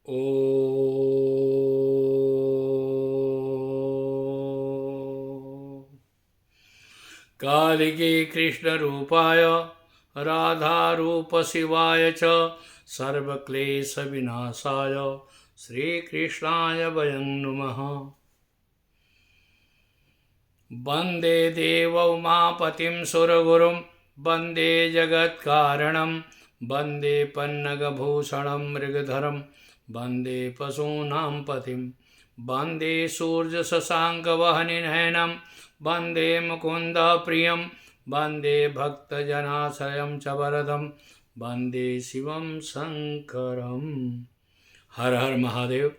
ओ कालिके कृष्णरूपाय राधारूपशिवाय च सर्वक्लेशविनाशाय श्रीकृष्णाय वयं नुमः। वन्दे देवौमापतिं सुरगुरुं वन्दे जगत्कारणं वन्दे पन्नगभूषणं मृगधरं वन्दे पशूनां पतिं वन्दे सूर्यशशाङ्कवहनिनयनं वन्दे मुकुन्दप्रियं वन्दे भक्तजनाश्रयं च वरदं वन्दे शिवं शङ्करं। हर हर महादेव।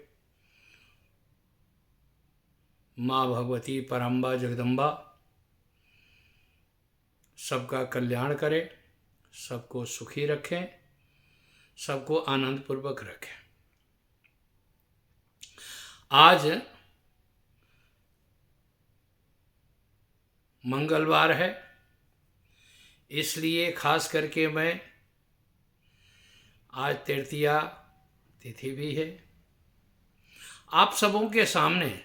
माँ भगवती परम्बा जगदम्बा सबका कल्याण करे, सबको सुखी रखें, सबको आनंद पूर्वक रखें। आज मंगलवार है, इसलिए खास करके मैं आज तृतीया तिथि भी है, आप सबों के सामने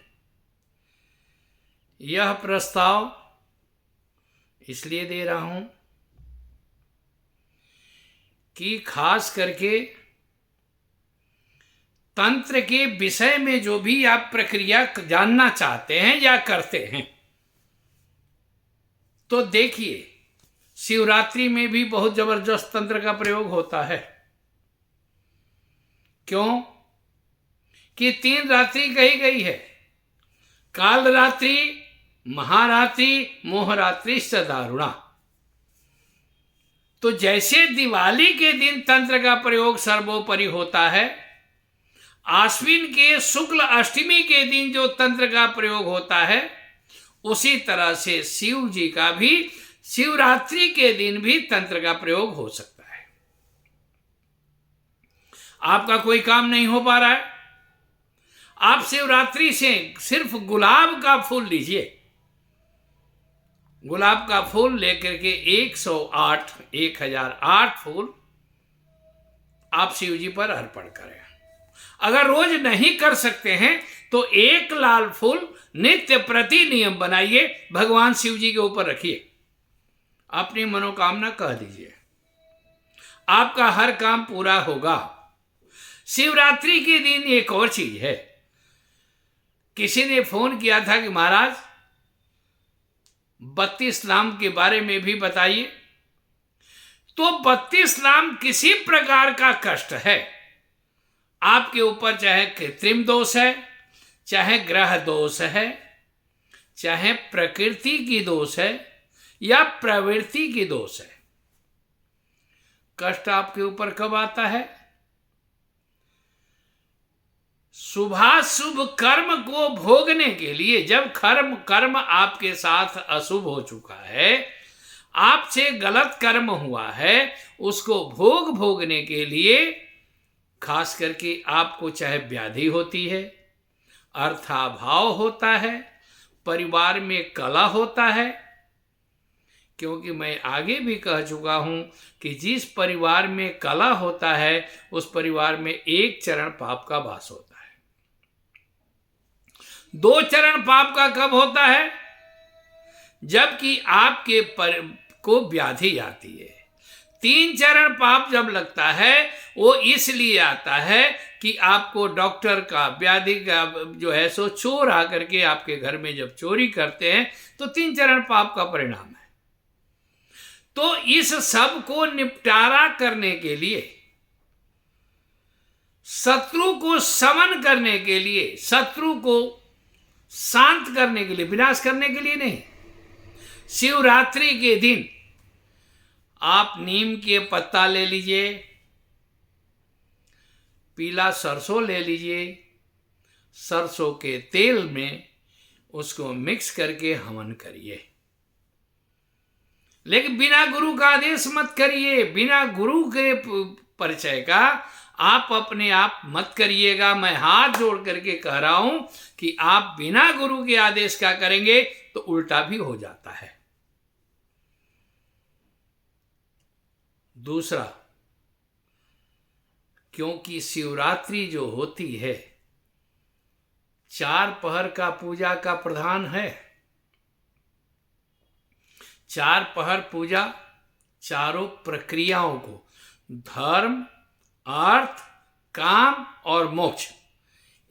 यह प्रस्ताव इसलिए दे रहा हूं कि खास करके तंत्र के विषय में जो भी आप प्रक्रिया जानना चाहते हैं या करते हैं, तो देखिए शिवरात्रि में भी बहुत जबरदस्त तंत्र का प्रयोग होता है। क्यों कि 3 रात्रि कही गई है, काल रात्रि, महारात्रि, मोहरात्रि दारुणा। तो जैसे दिवाली के दिन तंत्र का प्रयोग सर्वोपरि होता है, आश्विन के शुक्ल अष्टमी के दिन जो तंत्र का प्रयोग होता है, उसी तरह से शिव जी का भी शिवरात्रि के दिन भी तंत्र का प्रयोग हो सकता है। आपका कोई काम नहीं हो पा रहा है, आप शिवरात्रि से सिर्फ गुलाब का फूल लीजिए, गुलाब का फूल लेकर के 1008 फूल आप शिव जी पर अर्पण करें। अगर रोज नहीं कर सकते हैं तो 1 लाल फूल नित्य प्रति नियम बनाइए, भगवान शिव जी के ऊपर रखिए, अपनी मनोकामना कह दीजिए, आपका हर काम पूरा होगा। शिवरात्रि के दिन एक और चीज है, किसी ने फोन किया था कि महाराज 32 नाम के बारे में भी बताइए। तो 32 नाम किसी प्रकार का कष्ट है आपके ऊपर, चाहे कृत्रिम दोष है, चाहे ग्रह दोष है, चाहे प्रकृति की दोष है या प्रवृत्ति की दोष है, कष्ट आपके ऊपर कब आता है? शुभाशुभ कर्म को भोगने के लिए, जब कर्म आपके साथ अशुभ हो चुका है, आपसे गलत कर्म हुआ है, उसको भोगने के लिए खास करके आपको चाहे व्याधि होती है, अर्थाभाव होता है, परिवार में कलह होता है। क्योंकि मैं आगे भी कह चुका हूं कि जिस परिवार में कलह होता है, उस परिवार में 1 चरण पाप का वास होता है। 2 चरण पाप का कब होता है? जबकि आपके को व्याधि आती है। 3 चरण पाप जब लगता है, वो इसलिए आता है कि आपको डॉक्टर का, व्याधि का जो है सो चोर आकर के आपके घर में जब चोरी करते हैं, तो 3 चरण पाप का परिणाम है। तो इस सब को निपटारा करने के लिए, शत्रु को समन करने के लिए, शत्रु को शांत करने के लिए, विनाश करने के लिए नहीं, शिवरात्रि के दिन आप नीम के पत्ता ले लीजिए, पीला सरसों ले लीजिए, सरसों के तेल में उसको मिक्स करके हवन करिए। लेकिन बिना गुरु का आदेश मत करिए, बिना गुरु के परिचय का आप अपने आप मत करिएगा। मैं हाथ जोड़ करके कह रहा हूं कि आप बिना गुरु के आदेश का करेंगे तो उल्टा भी हो जाता है। दूसरा क्योंकि शिवरात्रि जो होती है 4 पहर का पूजा का प्रधान है। 4 पहर पूजा चारों प्रक्रियाओं को, धर्म, अर्थ, काम और मोक्ष,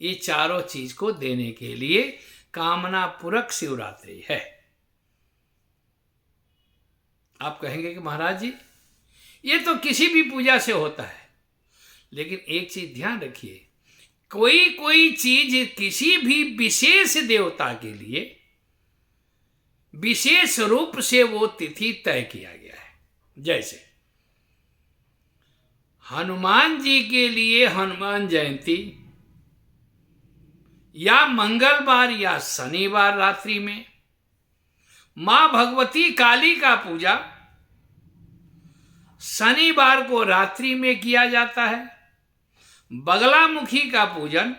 ये चारों चीज को देने के लिए कामना पूरक शिवरात्रि है। आप कहेंगे कि महाराज जी ये तो किसी भी पूजा से होता है, लेकिन एक चीज ध्यान रखिए, कोई चीज किसी भी विशेष देवता के लिए विशेष रूप से वो तिथि तय किया गया है। जैसे हनुमान जी के लिए हनुमान जयंती या मंगलवार या शनिवार रात्रि में, मां भगवती काली का पूजा शनिवार को रात्रि में किया जाता है। बगलामुखी का पूजन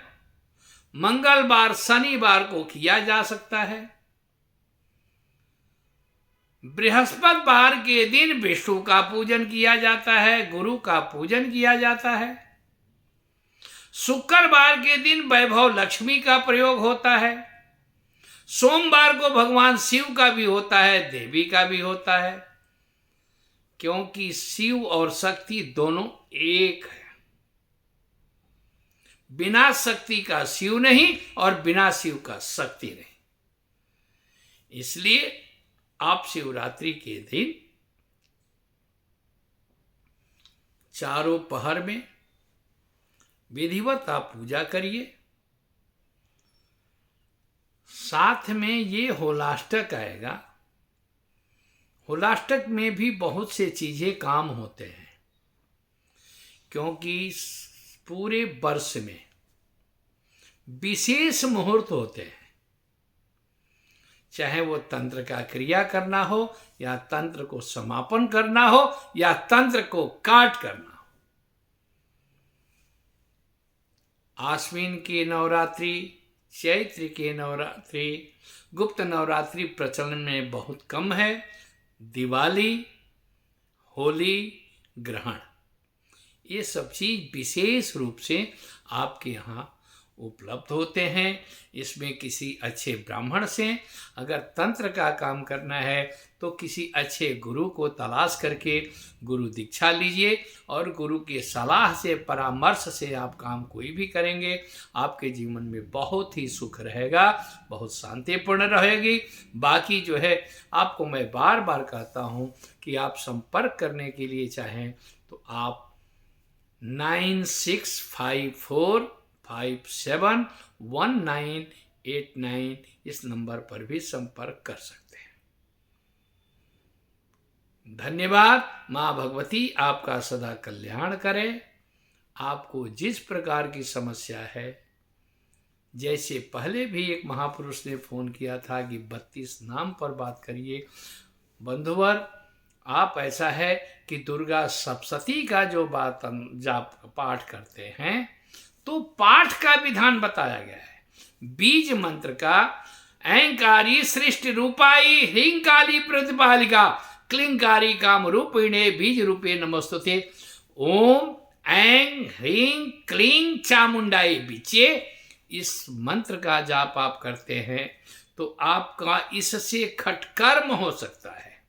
मंगलवार शनिवार को किया जा सकता है। बृहस्पतिवार के दिन विष्णु का पूजन किया जाता है, गुरु का पूजन किया जाता है। शुक्रवार के दिन वैभव लक्ष्मी का प्रयोग होता है। सोमवार को भगवान शिव का भी होता है, देवी का भी होता है, क्योंकि शिव और शक्ति दोनों एक है। बिना शक्ति का शिव नहीं और बिना शिव का शक्ति नहीं। इसलिए आप शिवरात्रि के दिन चारों पहर में विधिवत आप पूजा करिए। साथ में ये होलाष्टक आएगा। होलाष्टक में भी बहुत से चीजें काम होते हैं, क्योंकि पूरे वर्ष में विशेष मुहूर्त होते हैं, चाहे वो तंत्र का क्रिया करना हो या तंत्र को समापन करना हो या तंत्र को काट करना हो। आश्विन की नवरात्रि, चैत्र के नवरात्रि, गुप्त नवरात्रि प्रचलन में बहुत कम है। दिवाली, होली, ग्रहण, ये सब चीज विशेष रूप से आपके यहाँ उपलब्ध होते हैं। इसमें किसी अच्छे ब्राह्मण से अगर तंत्र का काम करना है तो किसी अच्छे गुरु को तलाश करके गुरु दीक्षा लीजिए, और गुरु के सलाह से, परामर्श से आप काम कोई भी करेंगे, आपके जीवन में बहुत ही सुख रहेगा, बहुत शांतिपूर्ण रहेगी। बाकी जो है आपको मैं बार बार कहता हूँ कि आप संपर्क करने के लिए चाहें तो आप 9654571989 इस नंबर पर भी संपर्क कर सकते हैं। धन्यवाद। माँ भगवती आपका सदा कल्याण करे। आपको जिस प्रकार की समस्या है, जैसे पहले भी एक महापुरुष ने फोन किया था कि 32 नाम पर बात करिए, बंधुवर आप ऐसा है कि दुर्गा सप्तशती का जो बात जाप पाठ करते हैं तो पाठ का विधान बताया गया है। बीज मंत्र का ऐंकारी सृष्टि रूपाई ह्रींकाली प्रतिपालिका क्लिंकारी काम रूपिणे बीज रूपे नमस्तुते। ओम ऐं ह्रीं क्लीं चामुंडाई बिचे, इस मंत्र का जाप आप करते हैं तो आपका इससे खटकर्म हो सकता है,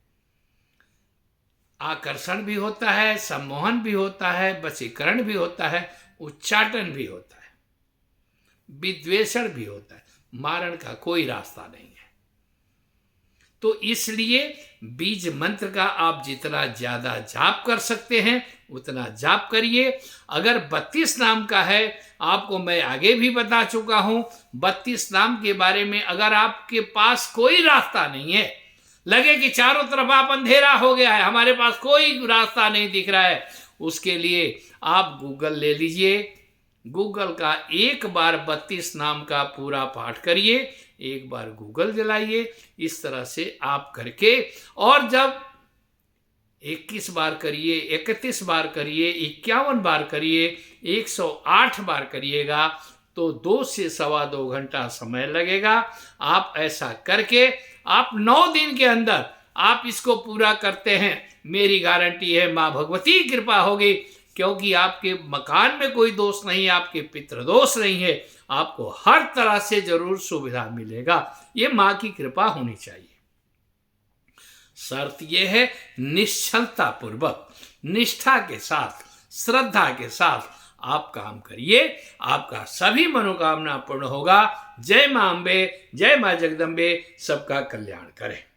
आकर्षण भी होता है, सम्मोहन भी होता है, वशीकरण भी होता है, उच्चाटन भी होता है, विद्वेषण भी होता है, मारण का कोई रास्ता नहीं है। तो इसलिए बीज मंत्र का आप जितना ज्यादा जाप कर सकते हैं उतना जाप करिए। अगर 32 नाम का है, आपको मैं आगे भी बता चुका हूं 32 नाम के बारे में। अगर आपके पास कोई रास्ता नहीं है, लगे कि चारों तरफ आप अंधेरा हो गया है, हमारे पास कोई रास्ता नहीं दिख रहा है, उसके लिए आप गूगल ले लीजिए। गूगल का एक बार 32 नाम का पूरा पाठ करिए, एक बार गूगल जलाइए। इस तरह से आप करके, और जब 21 बार करिए, 31 बार करिए, 51 बार करिए, 108 बार करिएगा तो 2 से सवा 2 घंटा समय लगेगा। आप ऐसा करके आप 9 दिन के अंदर आप इसको पूरा करते हैं, मेरी गारंटी है माँ भगवती कृपा होगी क्योंकि आपके मकान में कोई दोष नहीं है, आपके पितृदोष नहीं है, आपको हर तरह से जरूर सुविधा मिलेगा। ये माँ की कृपा होनी चाहिए। शर्त यह है निश्चलता पूर्वक, निष्ठा के साथ, श्रद्धा के साथ आप काम करिए, आपका सभी मनोकामना पूर्ण होगा। जय मां अम्बे, जय मां जगदम्बे, सबका कल्याण करें।